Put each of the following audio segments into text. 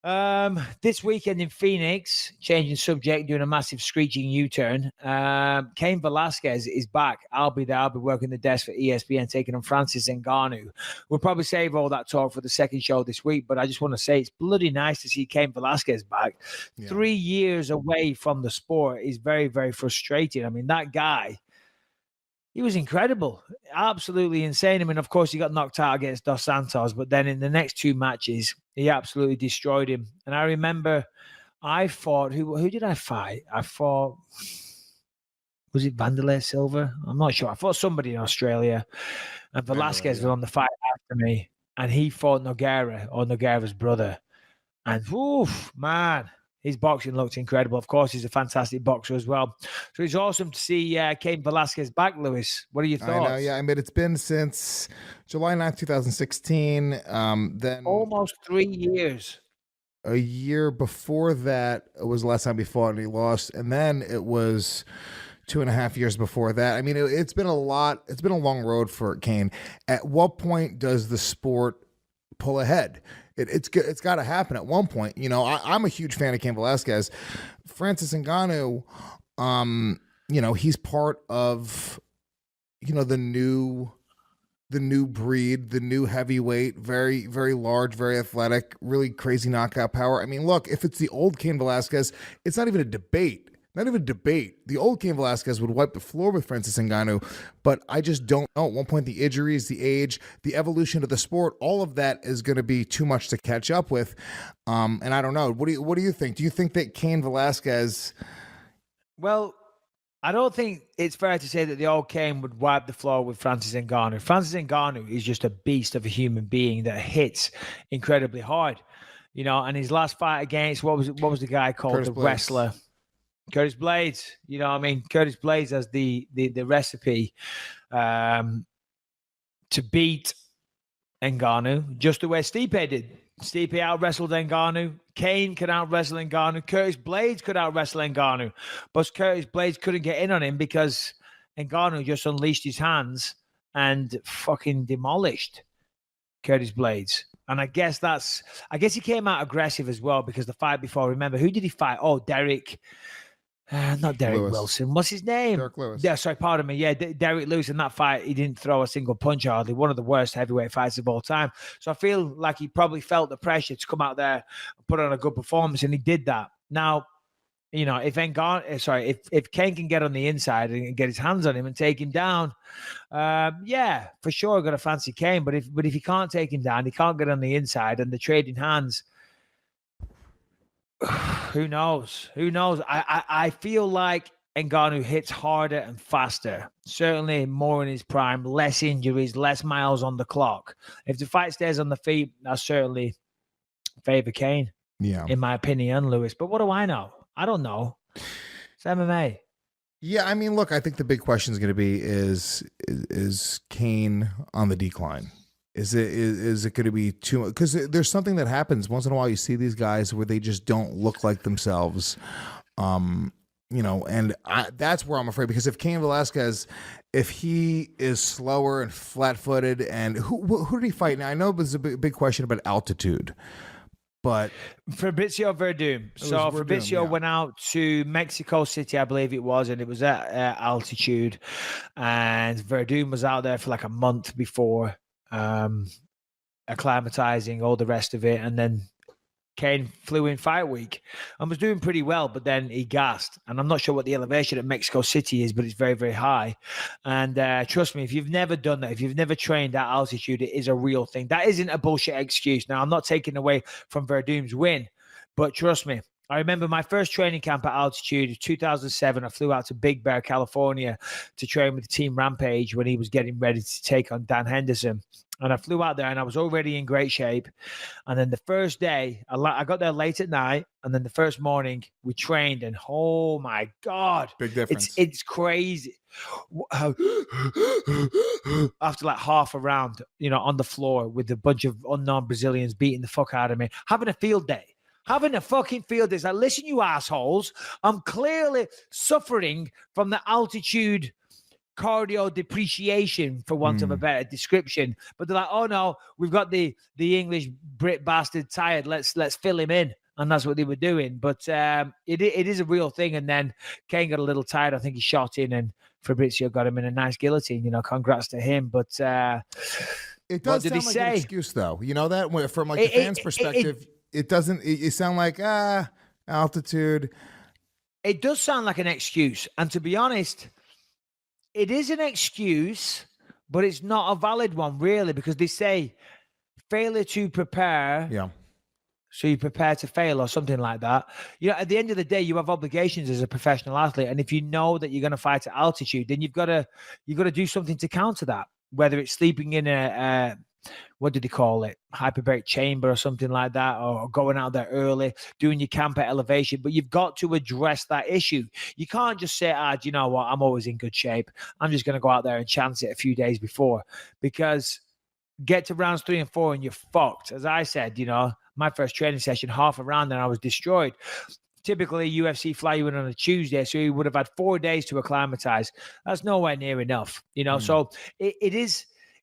This weekend in Phoenix, changing subject, doing a massive screeching U-turn. Cain Velasquez is back. I'll be there. I'll be working the desk for ESPN, taking on Francis Ngannou. We'll probably save all that talk for the second show this week, but I just want to say it's bloody nice to see Cain Velasquez back. Yeah. 3 years away from the sport is very, very frustrating. I mean, that guy, he was incredible, absolutely insane. I mean, of course, he got knocked out against Dos Santos, but then in the next 2 matches, he absolutely destroyed him. And I remember I fought, who did I fight? I fought, was it Vanderlei Silva? I'm not sure. I fought somebody in Australia, and Velasquez was on the fight after me, and he fought Nogueira, or Nogueira's brother. And, oof, man, his boxing looked incredible. Of course, he's a fantastic boxer as well. So it's awesome to see Cain Velasquez back, Lewis. What are your thoughts? I know, yeah. I mean, it's been since July 9th, 2016. Then almost 3 years. A year before that was the last time he fought and he lost. And then it was 2.5 years before that. I mean, it's been a lot. It's been a long road for Cain. At what point does the sport pull ahead? It's got to happen at one point. You know, I'm a huge fan of Cain Velasquez. Francis Ngannou, you know, he's part of, you know, the new breed, the new heavyweight, very, very large, very athletic, really crazy knockout power. I mean, look, if it's the old Cain Velasquez, it's not even a debate. Not even a debate. The old Cain Velasquez would wipe the floor with Francis Ngannou, but I just don't know. At one point, the injuries, the age, the evolution of the sport, all of that is going to be too much to catch up with. And I don't know. What do you think? Do you think that Cain Velasquez? Well, I don't think it's fair to say that the old Cain would wipe the floor with Francis Ngannou. Francis Ngannou is just a beast of a human being that hits incredibly hard. You know, and his last fight against what was the guy called? Curtis The Blades. wrestler. Curtis Blades, you know, I mean, Curtis Blades has the recipe to beat Ngannou, just the way Stipe did. Stipe out-wrestled Ngannou. Cain could out-wrestle Ngannou. Curtis Blades could out-wrestle Ngannou. But Curtis Blades couldn't get in on him because Ngannou just unleashed his hands and fucking demolished Curtis Blades. And I guess he came out aggressive as well because the fight before, remember, who did he fight? Oh, Derek... not Derek Lewis. Wilson. What's his name? Derek Lewis. Yeah, sorry, pardon me. Yeah, Derek Lewis in that fight, he didn't throw a single punch hardly. One of the worst heavyweight fights of all time. So I feel like he probably felt the pressure to come out there and put on a good performance, and he did that. Now, you know, if Cain can get on the inside and get his hands on him and take him down, yeah, for sure, I'm gonna fancy Cain. But if he can't take him down, he can't get on the inside, and the trading hands. Who knows? I feel like Ngannou hits harder and faster. Certainly more in his prime, less injuries, less miles on the clock. If the fight stays on the feet, I certainly favor Cain. Yeah. In my opinion, Lewis. But what do I know? I don't know. It's MMA. Yeah, I mean, look, I think the big question is going to be is Cain on the decline? Is it going to be too much? Because there's something that happens once in a while. You see these guys where they just don't look like themselves, you know, and that's where I'm afraid. Because if Cain Velasquez, if he is slower and flat-footed, and who did he fight? Now I know there's a big question about altitude, but Fabricio Verdum. So Fabricio went out to Mexico City, I believe it was, and it was at altitude, and Verdum was out there for like a month before. Acclimatizing, all the rest of it, and then Cain flew in fight week and was doing pretty well, but then he gassed. And I'm not sure what the elevation at Mexico City is, but it's very, very high. And trust me, if you've never done that, if you've never trained at altitude, it is a real thing. That isn't a bullshit excuse. Now, I'm not taking away from Verdum's win, but trust me, I remember my first training camp at altitude, 2007. I flew out to Big Bear, California to train with the Team Rampage when he was getting ready to take on Dan Henderson. And I flew out there and I was already in great shape. And then the first day, I got there late at night. And then the first morning we trained, and oh my God. Big difference. It's crazy. After like half a round, you know, on the floor with a bunch of unknown Brazilians beating the fuck out of me, having a field day. Having a fucking field day. Like, listen, you assholes, I'm clearly suffering from the altitude cardio depreciation, for want of a better description. But they're like, oh no, we've got the English Brit bastard tired. Let's fill him in. And that's what they were doing. But it is a real thing. And then Cain got a little tired. I think he shot in, and Fabrizio got him in a nice guillotine. Congrats to him. But it does sound like an excuse, though. You know that from like the fans' perspective, it doesn't. It sound like altitude. It does sound like an excuse, and to be honest, it is an excuse, but it's not a valid one, really, because they say failure to prepare. Yeah. So you prepare to fail or something like that. At the end of the day, you have obligations as a professional athlete. And if you know that you're going to fight at altitude, then you've got to do something to counter that, whether it's sleeping in a what do they call it? Hyperbaric chamber or something like that, or going out there early, doing your camp at elevation. But you've got to address that issue. You can't just say, do you know what? I'm always in good shape. I'm just going to go out there and chance it a few days before, because get to rounds 3 and 4 and you're fucked. As I said, my first training session, half a round, and I was destroyed. Typically, UFC fly you in on a Tuesday, so you would have had 4 days to acclimatize. That's nowhere near enough, So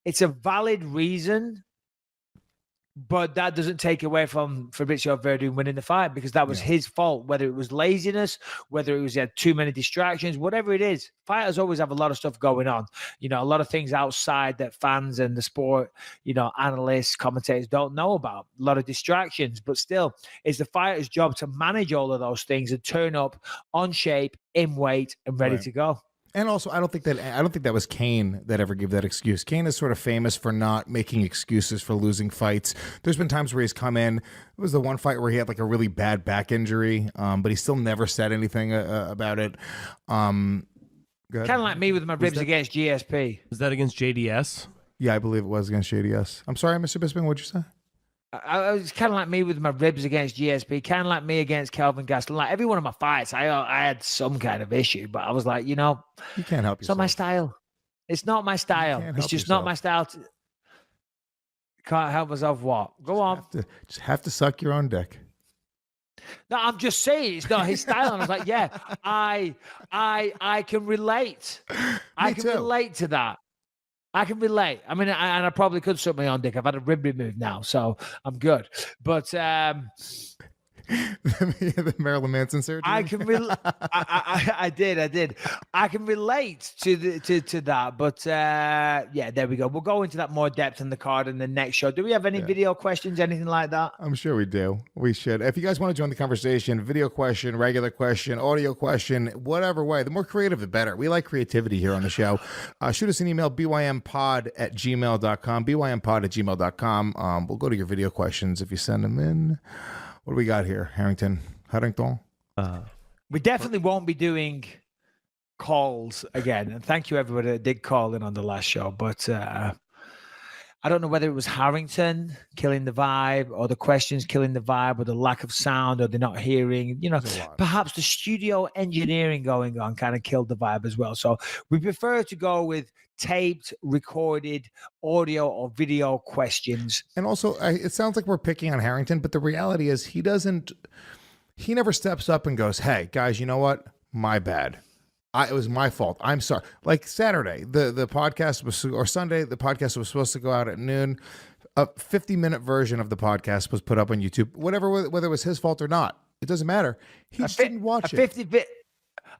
it's a valid reason, but that doesn't take away from Fabrizio Verdun winning the fight, because that was his fault, whether it was laziness, whether it was he had too many distractions, whatever it is. Fighters always have a lot of stuff going on, a lot of things outside that fans and the sport, analysts, commentators don't know about, a lot of distractions, but still it's the fighter's job to manage all of those things and turn up on shape, in weight, and ready to go. And also, I don't think that was Cain that ever gave that excuse. Cain is sort of famous for not making excuses for losing fights. There's been times where he's come in. It was the one fight where he had like a really bad back injury, but he still never said anything about it. Kind of like me with my ribs against GSP. Was that against JDS? Yeah, I believe it was against JDS. I'm sorry, Mr. Bisping, what'd you say? I was kind of like me with my ribs against GSP, kind of like me against Kelvin Gastelum. Like every one of my fights, I had some kind of issue, but I was like, you can't help yourself. It's not my style. It's not my style. It's just not my style. Can't help myself. What? Go on. Just have to suck your own dick. No, I'm just saying it's not his style. And I was like, yeah, I can relate. I can relate to that. I can relate. I mean, and I probably could suck my own dick. I've had a rib removed now, so I'm good. But the Marilyn Manson surgery. I can I did. I can relate to that. But yeah, there we go. We'll go into that more depth in the card in the next show. Do we have any video questions, anything like that? I'm sure we do. We should. If you guys want to join the conversation, video question, regular question, audio question, whatever way, the more creative, the better. We like creativity here on the show. Shoot us an email, bympod@gmail.com, bympod@gmail.com. We'll go to your video questions if you send them in. What do we got here, Harrington? We definitely won't be doing calls again. And thank you, everybody that did call in on the last show. But I don't know whether it was Harrington killing the vibe, or the questions killing the vibe, or the lack of sound, or they're not hearing. Perhaps the studio engineering going on kind of killed the vibe as well. So we prefer to go with taped, recorded audio or video questions. And also, it sounds like we're picking on Harrington, but the reality is he never steps up and goes, hey, guys, you know what? My bad. It was my fault. I'm sorry. Like Saturday, the podcast was, or Sunday, the podcast was supposed to go out at noon. A 50-minute version of the podcast was put up on YouTube. Whether it was his fault or not, it doesn't matter. He just didn't watch it.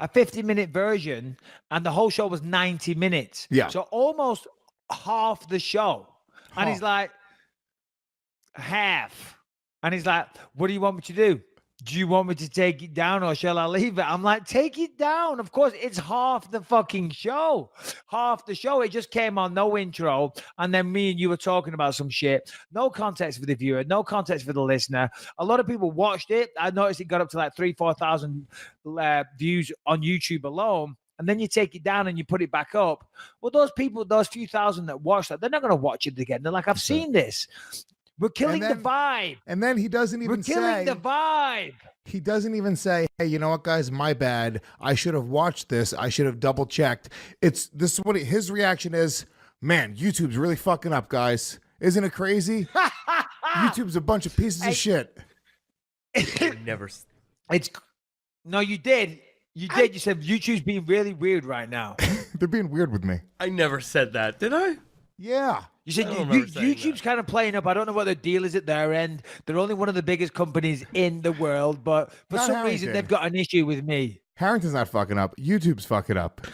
A 50-minute version, and the whole show was 90 minutes. Yeah. So almost half the show. And he's like, half. And he's like, what do you want me to do? Do you want me to take it down, or shall I leave it? I'm like, take it down. Of course, it's half the fucking show. Half the show. It just came on, no intro. And then me and you were talking about some shit. No context for the viewer, no context for the listener. A lot of people watched it. I noticed it got up to like 4,000 views on YouTube alone. And then you take it down and you put it back up. Well, those people, those few thousand that watched that, they're not going to watch it again. They're like, I've seen this. We're killing the vibe. And then he doesning even say. We're killing the vibe. He doesn't even say, hey, you know what, guys? My bad. I should have watched this. I should have double checked. This is what his reaction is. Man, YouTube's really fucking up, guys. Isn't it crazy? YouTube's a bunch of pieces of shit. It's no, you did. You did. You said YouTube's being really weird right now. They're being weird with me. I never said that, did I? Yeah. You said I don't remember saying YouTube's kind of playing up. I don't know what the deal is at their end. They're only one of the biggest companies in the world, but for Not some Harrington. reason they've got an issue with me. Harrington's not fucking up. YouTube's fucking up.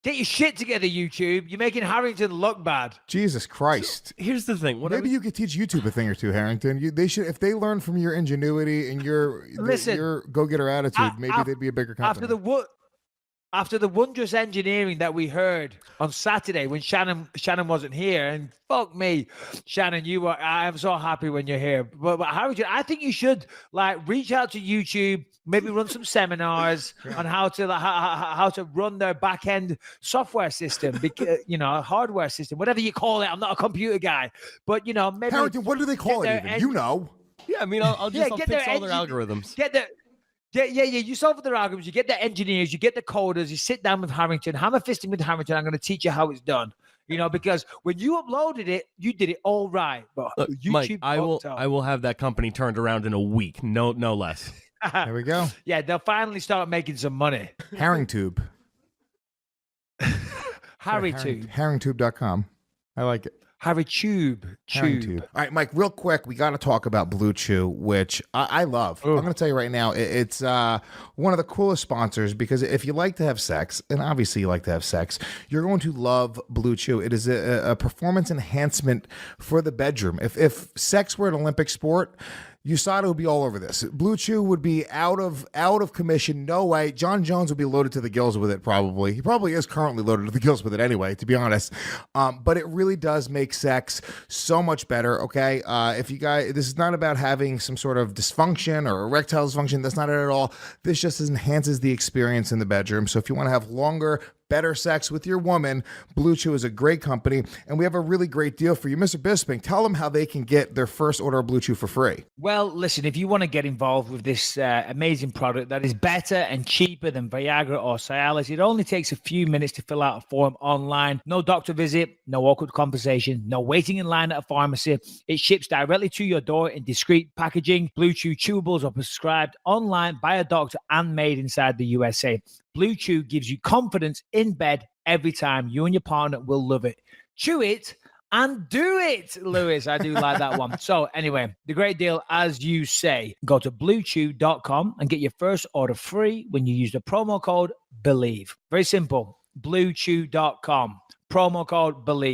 Get your shit together, YouTube. You're making Harrington look bad. Jesus Christ. Here's the thing. Maybe you could teach YouTube a thing or two, Harrington. They should, if they learn from your ingenuity and your go-getter attitude, maybe they'd be a bigger company. After the wondrous engineering that we heard on Saturday when Shannon wasn't here, and fuck me, Shannon, I'm so happy when you're here. But Harrington, I think you should reach out to YouTube, maybe run some seminars on how to run their back end software system, because hardware system, whatever you call it. I'm not a computer guy, but maybe Harrington, what do they call it? Even Yeah, I mean, I'll fix all their algorithms. Yeah. You solve their algorithms. You get the engineers. You get the coders. You sit down with Harrington, hammer fisting with Harrington. I'm going to teach you how it's done. Because when you uploaded it, you did it all right. But Look, YouTube, Mike, I will have that company turned around in a week. No less. There we go. Yeah, they'll finally start making some money. Harringtube. Harrytube. Harringtube.com. I like it. Harrytube. All right, Mike, real quick, we got to talk about Blue Chew, which I love. I'm going to tell you right now, it's one of the coolest sponsors, because if you like to have sex, and obviously you like to have sex, you're going to love Blue Chew. It is a performance enhancement for the bedroom. If sex were an Olympic sport, USADA would be all over this. Blue Chew would be out of commission. No way. John Jones would be loaded to the gills with it, probably. He probably is currently loaded to the gills with it anyway, to be honest. But it really does make sex so much better, okay? If you guys, this is not about having some sort of dysfunction or erectile dysfunction. That's not it at all. This just enhances the experience in the bedroom. So if you want to have longer, better sex with your woman, Blue Chew is a great company, and we have a really great deal for you. Mr. Bisping, tell them how they can get their first order of Blue Chew for free. Well, listen, if you want to get involved with this amazing product that is better and cheaper than Viagra or Cialis, it only takes a few minutes to fill out a form online. No doctor visit, no awkward conversation, no waiting in line at a pharmacy. It ships directly to your door in discreet packaging. Blue Chew chewables are prescribed online by a doctor and made inside the USA. Blue Chew gives you confidence in bed every time. You and your partner will love it. Chew it and do it, Lewis. I do like that one. So anyway, the great deal, as you say, go to bluechew.com and get your first order free when you use the promo code BELIEVE. Very simple. Bluechew.com. Promo code BELIEVE.